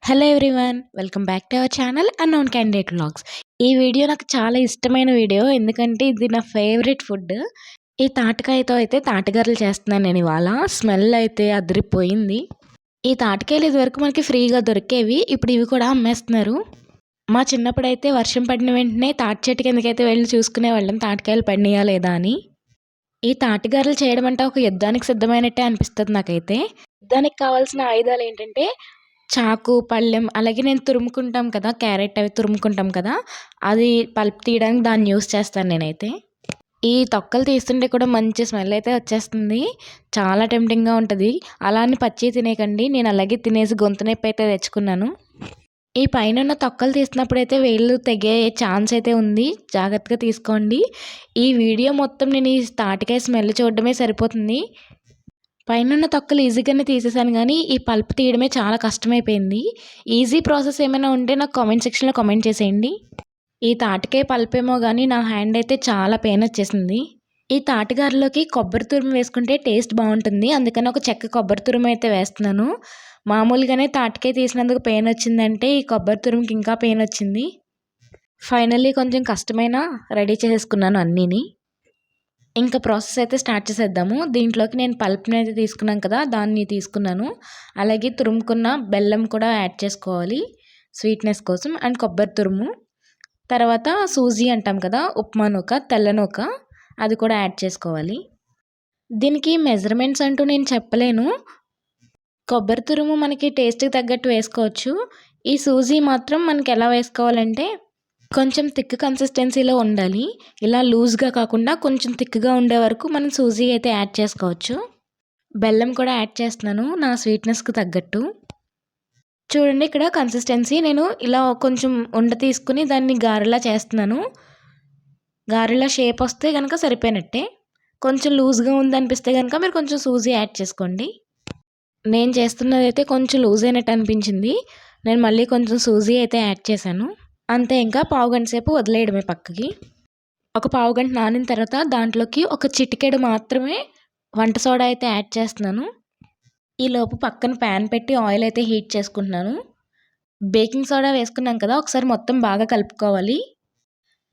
Hello everyone, welcome back to our channel unknown candidate vlogs. ఈ video నాకు చాలా ఇష్టమైన వీడియో, ఎందుకంటే ఇది నా ఫేవరెట్ ఫుడ్. ఈ తాటికాయతో అయితే తాటిగారెలు చేస్తున్నాను నేను ఇవాళ. స్మెల్ అయితే అదిరిపోయింది. ఈ తాటికాయలు ఇదివరకు మనకి ఫ్రీగా దొరికేవి, ఇప్పుడు ఇవి కూడా అమ్మేస్తున్నారు. మా చిన్నప్పుడైతే వర్షం పడిన వెంటనే తాటి చెట్టు కిందకైతే వెళ్ళి చూసుకునేవాళ్ళం తాటికాయలు పడినాయా లేదా అని. ఈ తాటిగారెలు చేయడం అంటే ఒక యుద్ధానికి సిద్ధమైనట్టే అనిపిస్తుంది నాకైతే. యుద్ధానికి కావాల్సిన ఆయుధాలు ఏంటంటే చాకు, పళ్ళెం, అలాగే నేను తురుముకుంటాం కదా క్యారెట్ అవి తురుముకుంటాం కదా, అది పల్ప్ తీయడానికి దాన్ని యూస్ చేస్తాను నేనైతే. ఈ తొక్కలు తీస్తుంటే కూడా మంచి స్మెల్ అయితే వచ్చేస్తుంది. చాలా టెంప్టింగ్గా ఉంటుంది. అలా అని పచ్చి తినేయకండి. నేను అలాగే తినేసి గొంతు నొప్పి అయితే తెచ్చుకున్నాను. ఈ పైన ఉన్న తొక్కలు తీసినప్పుడైతే వేళ్ళు తెగే ఛాన్స్ అయితే ఉంది, జాగ్రత్తగా తీసుకోండి. ఈ వీడియో మొత్తం నేను ఈ తాటికాయ స్మెల్ చూడడమే సరిపోతుంది. పైనున్న తొక్కలు ఈజీగానే తీసేసాను, కానీ ఈ పల్ప్ తీయడమే చాలా కష్టమైపోయింది. ఈజీ ప్రాసెస్ ఏమైనా ఉంటే నాకు కామెంట్ సెక్షన్లో కామెంట్ చేసేయండి. ఈ తాటికాయ పల్ప్ ఏమో కానీ నా హ్యాండ్ అయితే చాలా పెయిన్ వచ్చేసింది. ఈ తాటిగారలోకి కొబ్బరి తురుము వేసుకుంటే టేస్ట్ బాగుంటుంది, అందుకని ఒక చెక్క కొబ్బరి తురుము అయితే వేస్తున్నాను. మామూలుగానే తాటికాయ తీసినందుకు పెయిన్ వచ్చిందంటే ఈ కొబ్బరి తురుముకి ఇంకా పెయిన్ వచ్చింది. ఫైనల్లీ కొంచెం కష్టమైన రెడీ చేసేసుకున్నాను అన్నీని. ఇంకా ప్రాసెస్ అయితే స్టార్ట్ చేసేద్దాము. దీంట్లోకి నేను పల్ప్ని అయితే తీసుకున్నాను కదా, దాన్ని తీసుకున్నాను. అలాగే తురుముకున్న బెల్లం కూడా యాడ్ చేసుకోవాలి స్వీట్నెస్ కోసం, అండ్ కొబ్బరి తురుము. తర్వాత సూజీ అంటాం కదా, ఉప్మా నూక, తెల్ల నూక, అది కూడా యాడ్ చేసుకోవాలి. దీనికి మెజర్మెంట్స్ అంటూ నేను చెప్పలేను. కొబ్బరి తురుము మనకి టేస్ట్కి తగ్గట్టు వేసుకోవచ్చు. ఈ సూజీ మాత్రం మనకి ఎలా వేసుకోవాలంటే కొంచెం థిక్ కన్సిస్టెన్సీలో ఉండాలి. ఇలా లూజ్గా కాకుండా కొంచెం థిక్గా ఉండే వరకు మనం సూజీ అయితే యాడ్ చేసుకోవచ్చు. బెల్లం కూడా యాడ్ చేస్తున్నాను నా స్వీట్నెస్కి తగ్గట్టు. చూడండి ఇక్కడ కన్సిస్టెన్సీ, నేను ఇలా కొంచెం ఉండ తీసుకుని దాన్ని గారెలా చేస్తున్నాను. గారెలా షేప్ వస్తే కనుక సరిపోయినట్టే. కొంచెం లూజ్గా ఉందనిపిస్తే కనుక మీరు కొంచెం సూజీ యాడ్ చేసుకోండి. నేను చేస్తున్నది అయితే కొంచెం లూజ్ అయినట్టు అనిపించింది, నేను మళ్ళీ కొంచెం సూజీ అయితే యాడ్ చేశాను. అంతే, ఇంకా పావుగంట సేపు వదిలేయడమే పక్కకి. ఒక పావుగంట నానిన తర్వాత దాంట్లోకి ఒక చిటికెడు మాత్రమే వంట సోడా అయితే యాడ్ చేస్తున్నాను. ఈలోపు పక్కన ప్యాన్ పెట్టి ఆయిల్ అయితే హీట్ చేసుకుంటున్నాను. బేకింగ్ సోడా వేసుకున్నాం కదా, ఒకసారి మొత్తం బాగా కలుపుకోవాలి.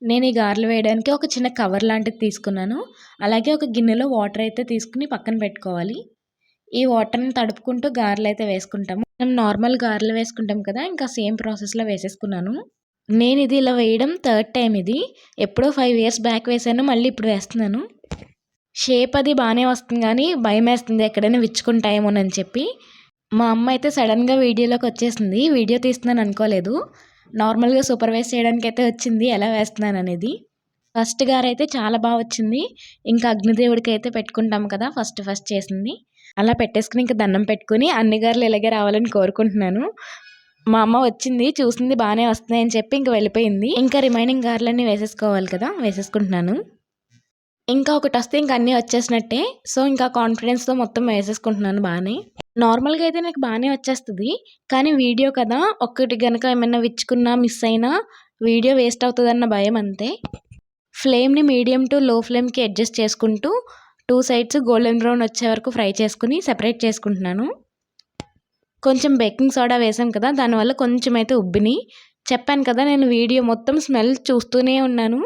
నేను ఈ గారెలు వేయడానికి ఒక చిన్న కవర్ లాంటిది తీసుకున్నాను. అలాగే ఒక గిన్నెలో వాటర్ అయితే తీసుకుని పక్కన పెట్టుకోవాలి. ఈ వాటర్ని తడుపుకుంటూ గారెలు అయితే వేసుకుంటాము. మనం నార్మల్ గారెలు వేసుకుంటాం కదా, ఇంకా సేమ్ ప్రాసెస్లో వేసేసుకున్నాను. నేను ఇది ఇలా వేయడం థర్డ్ టైం. ఇది ఎప్పుడో 5 years బ్యాక్ వేసాను, మళ్ళీ ఇప్పుడు వేస్తున్నాను. షేప్ అది బాగానే వస్తుంది, కానీ భయం వేస్తుంది ఎక్కడైనా విచ్చుకుంటాయేమోనని చెప్పి. మా అమ్మ అయితే సడన్గా వీడియోలోకి వచ్చేసింది. వీడియో తీస్తున్నాను అనుకోలేదు, నార్మల్గా సూపర్వైజ్ చేయడానికి అయితే వచ్చింది ఎలా వేస్తున్నాను అనేది. ఫస్ట్ గారు అయితే చాలా బాగా వచ్చింది. ఇంకా అగ్నిదేవుడికి అయితే పెట్టుకుంటాం కదా, ఫస్ట్ చేసింది అలా పెట్టేసుకుని ఇంకా దండం పెట్టుకుని అన్ని గారెలు ఇలాగే రావాలని కోరుకుంటున్నాను. మా అమ్మ వచ్చింది, చూసింది బాగానే వస్తున్నాయని చెప్పి ఇంక వెళ్ళిపోయింది. ఇంకా రిమైనింగ్ గారెలన్నీ వేసేసుకోవాలి కదా, వేసేసుకుంటున్నాను. ఇంకా ఒకటి వస్తే ఇంక అన్నీ వచ్చేసినట్టే. సో ఇంకా కాన్ఫిడెన్స్తో మొత్తం వేసేసుకుంటున్నాను బాగానే. నార్మల్గా అయితే నాకు బాగానే వచ్చేస్తుంది, కానీ వీడియో కదా, ఒక్కటి కనుక ఏమైనా విచ్చుకున్నా మిస్ అయినా వీడియో వేస్ట్ అవుతుందన్న భయం అంతే. ఫ్లేమ్ని మీడియం టు లో ఫ్లేమ్కి అడ్జస్ట్ చేసుకుంటూ 2 sides గోల్డెన్ బ్రౌన్ వచ్చే వరకు ఫ్రై చేసుకుని సెపరేట్ చేసుకుంటున్నాను. కొంచెం బేకింగ్ సోడా వేసాం కదా, దానివల్ల కొంచెం అయితే ఉబ్బిని. చెప్పాను కదా, నేను వీడియో మొత్తం స్మెల్ చూస్తూనే ఉన్నాను.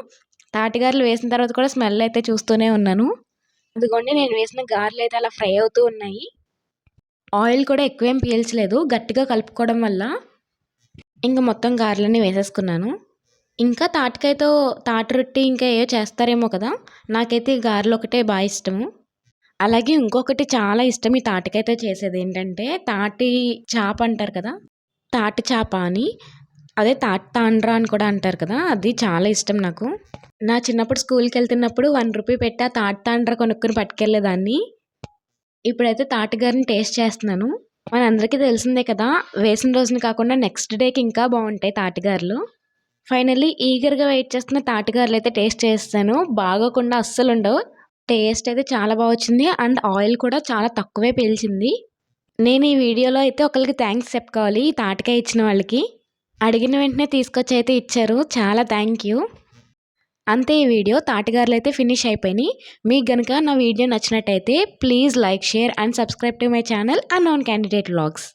తాటిగారెలు వేసిన తర్వాత కూడా స్మెల్ అయితే చూస్తూనే ఉన్నాను. అదిగోండి, నేను వేసిన గారెలు అయితే అలా ఫ్రై అవుతూ ఉన్నాయి. ఆయిల్ కూడా ఎక్కువేం పీల్చలేదు, గట్టిగా కలుపుకోవడం వల్ల. ఇంకా మొత్తం గారెలన్నీ వేసేసుకున్నాను. ఇంకా తాటికాయతో తాటి రొట్టి ఇంకా ఏవో చేస్తారేమో కదా, నాకైతే ఈ గారెలు ఒకటే బాగా ఇష్టము. అలాగే ఇంకొకటి చాలా ఇష్టం ఈ తాటికాయతో చేసేది ఏంటంటే తాటి చాప అంటారు కదా, తాటి చాప అని, అదే తాటి తాండ్రా అని కూడా అంటారు కదా, అది చాలా ఇష్టం నాకు. నా చిన్నప్పుడు స్కూల్కి వెళ్తున్నప్పుడు 1 రూపీ పెట్టి ఆ తాటి తాండ్రా కొనుక్కొని పట్టుకెళ్ళేదాన్ని. ఇప్పుడైతే తాటిగారిని టేస్ట్ చేస్తున్నాను. మనందరికీ తెలిసిందే కదా, వేసిన రోజున కాకుండా నెక్స్ట్ డేకి ఇంకా బాగుంటాయి తాటిగారులు. ఫైనల్లీ ఈగర్గా వెయిట్ చేస్తున్న తాటిగారులు అయితే టేస్ట్ చేస్తాను. బాగోకుండా అస్సలు ఉండవు. టేస్ట్ అయితే చాలా బాగా వచ్చింది, అండ్ ఆయిల్ కూడా చాలా తక్కువే పీల్చింది. నేను ఈ వీడియోలో అయితే ఒకరికి థ్యాంక్స్ చెప్పుకోవాలి, ఈ తాటికాయ ఇచ్చిన వాళ్ళకి. అడిగిన వెంటనే తీసుకొచ్చి అయితే ఇచ్చారు, చాలా థ్యాంక్ యూ. అంతే, ఈ వీడియో తాటిగారులు అయితే ఫినిష్ అయిపోయినాయి. మీకు కనుక నా వీడియో నచ్చినట్టయితే please like, share and subscribe to my channel unknown candidate vlogs.